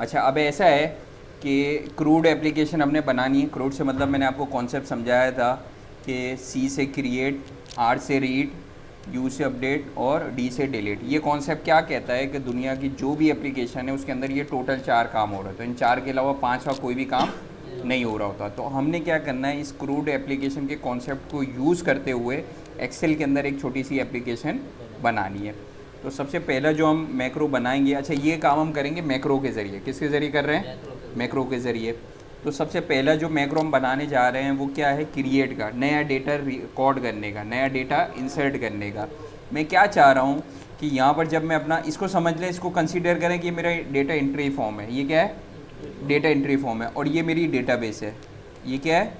अच्छा, अब ऐसा है कि क्रूड एप्लीकेशन हमने बनानी है। क्रूड से मतलब मैंने आपको कॉन्सेप्ट समझाया था कि सी से क्रिएट, आर से रीड, यू से अपडेट और डी से डिलीट। ये कॉन्सेप्ट क्या कहता है कि दुनिया की जो भी एप्लीकेशन है उसके अंदर ये टोटल 4 काम हो रहा है, तो इन 4 के अलावा 5 का कोई भी काम नहीं हो रहा होता। तो हमने क्या करना है, इस क्रूड एप्लीकेशन के कॉन्सेप्ट को यूज़ करते हुए एक्सेल के अंदर एक छोटी सी एप्लीकेशन बनानी है। तो सबसे पहला जो हम मैक्रो बनाएंगे, अच्छा ये काम हम करेंगे मैक्रो के ज़रिए। किसके ज़रिए कर रहे हैं? मैक्रो के ज़रिए। तो सबसे पहला जो मैक्रो हम बनाने जा रहे हैं वो क्या है? क्रिएट का, नया डेटा रिकॉर्ड करने का, नया डेटा इंसर्ट करने का। मैं क्या चाह रहा हूँ कि यहाँ पर जब मैं अपना, इसको समझ लें, इसको कंसीडर करें कि मेरा डेटा एंट्री फॉर्म है। ये क्या है? डेटा एंट्री फॉर्म है। और ये मेरी डेटाबेस है। ये क्या है?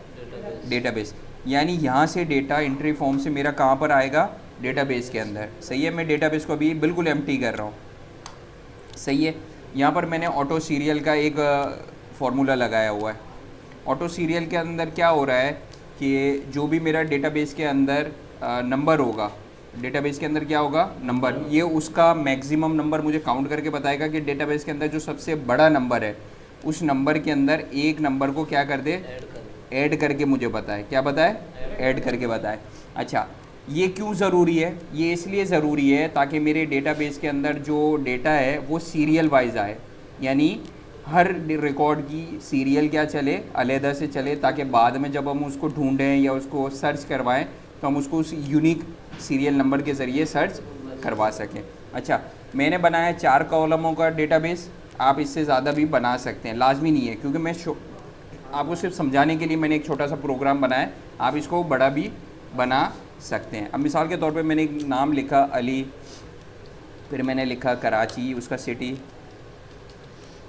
डेटाबेस। यानी यहाँ से डेटा एंट्री फॉर्म से मेरा कहाँ पर आएगा? डेटाबेस के अंदर। सही है, मैं डेटाबेस को अभी बिल्कुल एम्प्टी कर रहा हूँ। सही है। यहाँ पर मैंने ऑटो सीरियल का एक फार्मूला लगाया हुआ है। ऑटो सीरियल के अंदर क्या हो रहा है कि जो भी मेरा डेटाबेस के अंदर नंबर होगा, डेटाबेस के अंदर क्या होगा? नंबर। ये उसका मैक्सिमम नंबर मुझे काउंट करके बताएगा कि डेटाबेस के अंदर जो सबसे बड़ा नंबर है उस नंबर के अंदर एक नंबर को क्या कर दे? ऐड करके मुझे बताए। क्या बताए? ऐड करके बताए। अच्छा, ये क्यों ज़रूरी है? ये इसलिए ज़रूरी है ताकि मेरे डेटाबेस के अंदर जो डेटा है वो सीरियल वाइज आए, यानी हर रिकॉर्ड की सीरियल क्या चले? अलहदा से चले, ताकि बाद में जब हम उसको ढूंढें या उसको सर्च करवाएं तो हम उसको उस यूनिक सीरियल नंबर के ज़रिए सर्च करवा सकें। अच्छा, मैंने बनाया 4 कॉलमों का डेटाबेस। आप इससे ज़्यादा भी बना सकते हैं, लाजमी नहीं है, क्योंकि मैं आपको सिर्फ समझाने के लिए मैंने एक छोटा सा प्रोग्राम बनाया। आप इसको बड़ा भी बना सकते हैं। अब मिसाल के तौर पे मैंने एक नाम लिखा अली, फिर मैंने लिखा कराची, उसका सिटी,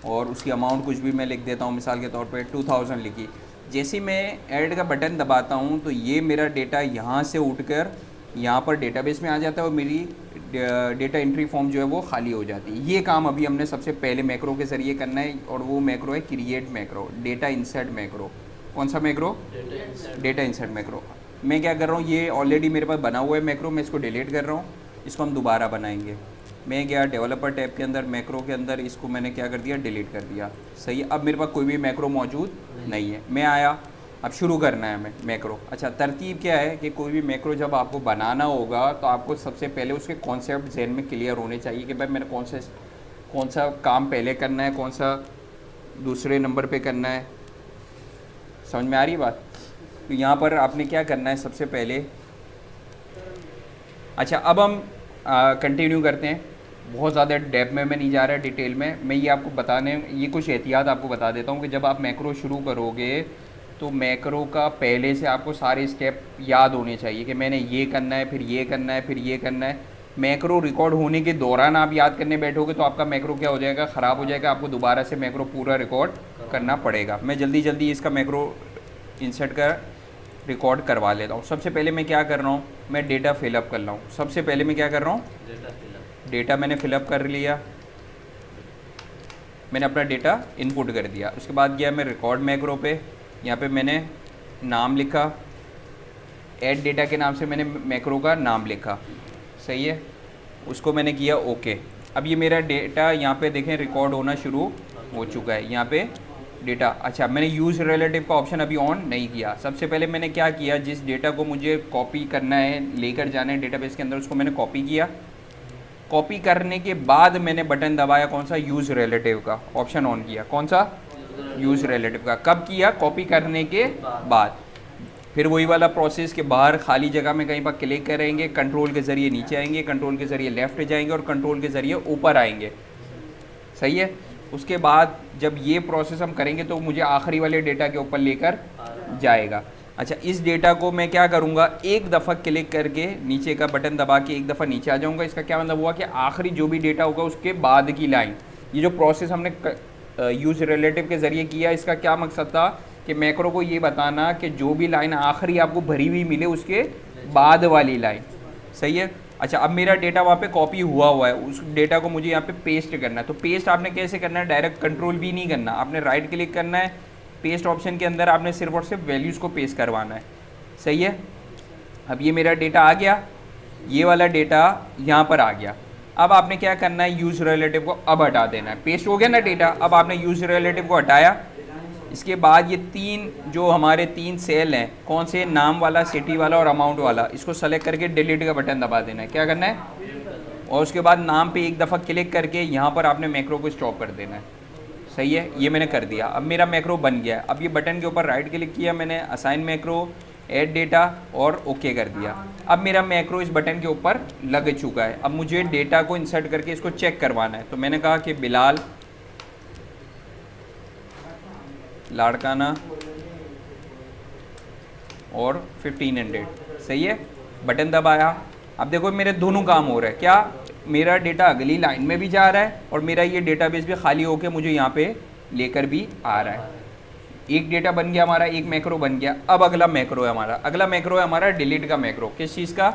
और उसकी अमाउंट कुछ भी मैं लिख देता हूँ। मिसाल के तौर पे 2000 लिखी। जैसे ही मैं ऐड का बटन दबाता हूँ तो ये मेरा डेटा यहाँ से उठकर यहाँ पर डेटाबेस में आ जाता है और मेरी डेटा एंट्री फॉर्म जो है वो खाली हो जाती है। ये काम अभी हमने सबसे पहले मैक्रो के ज़रिए करना है, और वो मैक्रो है create macro, data insert macro. कौन सा मैक्रो? Data insert macro. मैं क्या कर रहा हूँ, ये ऑलरेडी मेरे पास बना हुआ है मैक्रो, मैं इसको डिलीट कर रहा हूँ। इसको हम दोबारा बनाएंगे। मैं गया डेवलपर टैब के अंदर, मैक्रो के अंदर, इसको मैंने क्या कर दिया? डिलीट कर दिया। सही है। अब मेरे पास कोई भी मैक्रो मौजूद नहीं है। मैं आया, अब शुरू करना है हमें मैक्रो। अच्छा, तरतीब क्या है कि कोई भी मैक्रो जब आपको बनाना होगा तो आपको सबसे पहले उसके कॉन्सेप्ट जहन में क्लियर होने चाहिए कि भाई मैंने कौन सा काम पहले करना है, कौन सा दूसरे नंबर पे करना है। समझ में आ रही बात? तो यहाँ पर आपने क्या करना है सबसे पहले। अच्छा, अब हम कंटिन्यू करते हैं। बहुत ज़्यादा डेप्थ में मैं नहीं जा रहा डिटेल में। मैं ये आपको बताने, ये कुछ एहतियात आपको बता देता हूँ कि जब आप मैक्रो शुरू करोगे तो मैक्रो का पहले से आपको सारे स्टेप याद होने चाहिए कि मैंने ये करना है, फिर ये करना है, फिर ये करना है। मैक्रो रिकॉर्ड होने के दौरान आप याद करने बैठोगे तो आपका मैक्रो क्या हो जाएगा? ख़राब हो जाएगा। आपको दोबारा से मैक्रो पूरा रिकॉर्ड करना पड़ेगा। मैं जल्दी जल्दी इसका मैक्रो इंसर्ट कर रिकॉर्ड करवा लेता हूँ। सबसे पहले मैं क्या कर रहा हूँ? मैं डेटा फिलअप कर रहा हूँ। सबसे पहले मैं क्या कर रहा हूँ? डेटा मैंने फिलअप कर लिया। मैंने अपना डेटा इनपुट कर दिया। उसके बाद गया मैं रिकॉर्ड मैक्रो पे। यहाँ पे मैंने नाम लिखा, ऐड डेटा के नाम से मैंने मैक्रो का नाम लिखा। सही है। उसको मैंने किया ओके। अब ये मेरा डेटा यहाँ पे देखें रिकॉर्ड होना शुरू हो चुका है। यहाँ पे डेटा, अच्छा मैंने यूज़ रिलेटिव का ऑप्शन अभी ऑन नहीं किया। सबसे पहले मैंने क्या किया, जिस डेटा को मुझे कॉपी करना है, लेकर जाना है डेटाबेस के अंदर, उसको मैंने कॉपी किया। कॉपी करने के बाद मैंने बटन दबाया, कौन सा? यूज़ रिलेटिव का ऑप्शन ऑन किया। कौन सा? यूज़ रिलेटिव का। कब किया? कॉपी करने के बाद। फिर वही वाला प्रोसेस के बाहर खाली जगह में कहीं पर क्लिक करेंगे, कंट्रोल के ज़रिए नीचे आएंगे, कंट्रोल के ज़रिए लेफ़्ट जाएंगे और कंट्रोल के ज़रिए ऊपर आएंगे। सही है। उसके बाद जब ये प्रोसेस हम करेंगे तो मुझे आखिरी वाले डेटा के ऊपर लेकर जाएगा। अच्छा, इस डेटा को मैं क्या करूँगा, एक दफ़ा क्लिक करके नीचे का बटन दबा के एक दफ़ा नीचे आ जाऊँगा। इसका क्या मतलब हुआ कि आखिरी जो भी डेटा होगा उसके बाद की लाइन, ये जो प्रोसेस हमने यूज़ रिलेटिव के ज़रिए किया, इसका क्या मकसद था कि मैक्रो को ये बताना कि जो भी लाइन आखिरी आपको भरी हुई मिले उसके बाद वाली लाइन। सही है। अच्छा, अब मेरा डेटा वहाँ पे कॉपी हुआ है, उस डेटा को मुझे यहाँ पे पेस्ट करना है। तो पेस्ट आपने कैसे करना है? डायरेक्ट कंट्रोल भी नहीं करना, आपने राइट क्लिक करना है, पेस्ट ऑप्शन के अंदर आपने सिर्फ और सिर्फ वैल्यूज़ को पेस्ट करवाना है। सही है। अब ये मेरा डेटा आ गया, ये वाला डेटा यहाँ पर आ गया। अब आपने क्या करना है, यूज रिलेटिव को अब हटा देना है। पेस्ट हो गया ना डेटा, अब आपने यूज रिलेटिव को हटाया। इसके बाद ये तीन जो हमारे तीन सेल हैं, कौन से, नाम वाला, सिटी वाला और अमाउंट वाला, इसको सेलेक्ट करके डिलीट का बटन दबा देना है। क्या करना है, और उसके बाद नाम पे एक दफ़ा क्लिक करके यहाँ पर आपने मैक्रो को स्टॉप कर देना है। सही है, ये मैंने कर दिया। अब मेरा मैक्रो बन गया है। अब ये बटन के ऊपर राइट क्लिक किया मैंने, असाइन मैक्रो, ऐड डेटा और ओके कर दिया। अब मेरा मैक्रो इस बटन के ऊपर लग चुका है। अब मुझे डेटा को इंसर्ट करके इसको चेक करवाना है। तो मैंने कहा कि बिलाल लाड़काना और 1500, सही है, बटन दबाया। अब देखो मेरे दोनों काम हो रहे हैं। क्या, मेरा डेटा अगली लाइन में भी जा रहा है और मेरा ये डेटाबेस भी खाली होके मुझे यहाँ पे लेकर भी आ रहा है। एक डेटा बन गया हमारा, एक मैक्रो बन गया। अब अगला मैक्रो है हमारा, अगला मैक्रो है हमारा डिलीट का मैक्रो। किस चीज़ का,